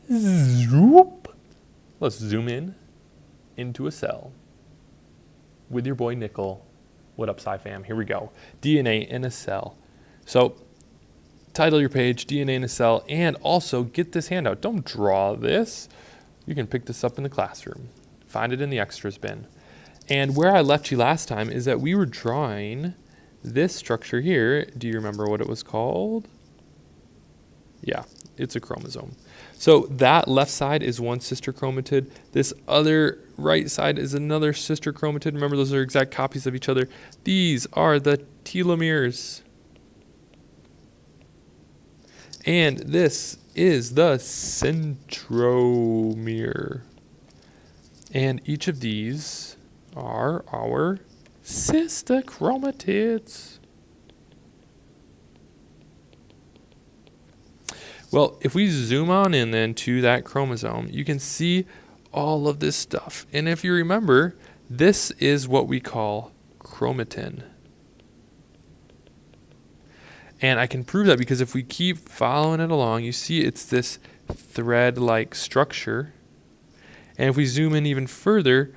Zoop. Let's zoom in into a cell with your boy Nickel. What up, SciFam? Here we go. DNA in a cell. So title your page, DNA in a cell, and also get this handout. Don't draw this. You can pick this up in the classroom. Find it in the extras bin. And where I left you last time is that we were drawing this structure here. Do you remember what it was called? Yeah, it's a chromosome. So that left side is one sister chromatid. This other right side is another sister chromatid. Remember, those are exact copies of each other. These are the telomeres. And this is the centromere. And each of these are our sister chromatids. Well, if we zoom on in then to that chromosome, you can see all of this stuff. And if you remember, this is what we call chromatin. And I can prove that because if we keep following it along, you see it's this thread-like structure. And if we zoom in even further,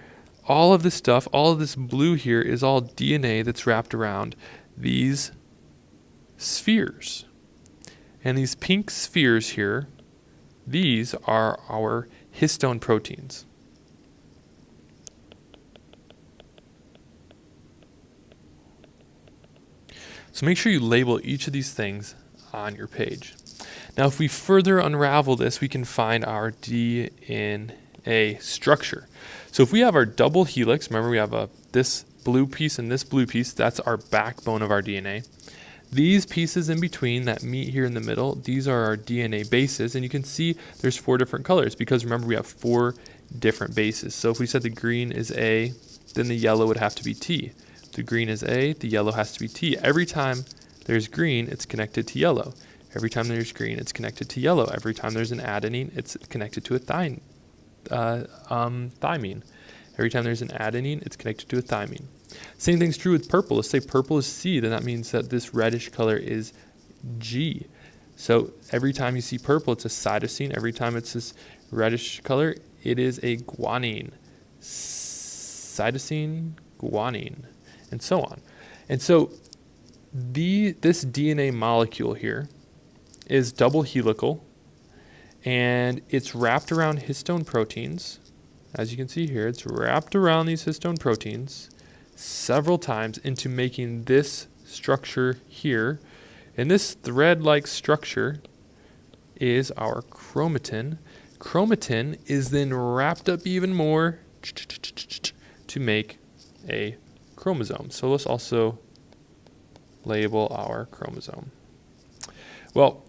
all of this stuff, all of this blue here is all DNA that's wrapped around these spheres. And these pink spheres here, these are our histone proteins. So make sure you label each of these things on your page. Now, if we further unravel this, we can find our DNA structure. So if we have our double helix, remember we have this blue piece and this blue piece, that's our backbone of our DNA. These pieces in between that meet here in the middle, these are our DNA bases, and you can see there's 4 different colors because remember we have 4 different bases. So if we said the green is A, then the yellow would have to be T. The green is A, the yellow has to be T. Every time there's green, it's connected to yellow. Every time there's green, it's connected to yellow. Every time there's an adenine, it's connected to a thymine. Every time there's an adenine, it's connected to a thymine. Same thing's true with purple. Let's say purple is C, then that means that this reddish color is G. So every time you see purple, it's a cytosine. Every time it's this reddish color, it is a guanine. Cytosine, guanine, and so on. And so this DNA molecule here is double helical, and it's wrapped around histone proteins. As you can see here, it's wrapped around these histone proteins several times into making this structure here. And this thread-like structure is our chromatin. Chromatin is then wrapped up even more to make a chromosome. So let's also label our chromosome. Well,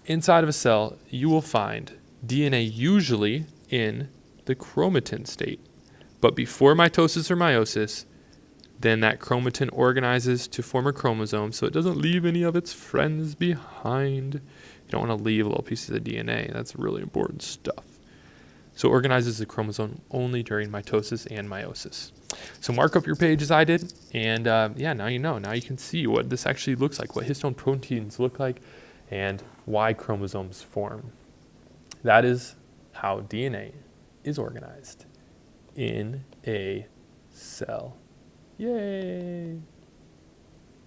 inside of a cell, you will find DNA usually in the chromatin state. But before mitosis or meiosis, then that chromatin organizes to form a chromosome so it doesn't leave any of its friends behind. You don't want to leave little pieces of DNA. That's really important stuff. So it organizes the chromosome only during mitosis and meiosis. So mark up your page as I did, and yeah, now you know. Now you can see what this actually looks like, what histone proteins look like, and why chromosomes form. That is how DNA is organized in a cell. Yay!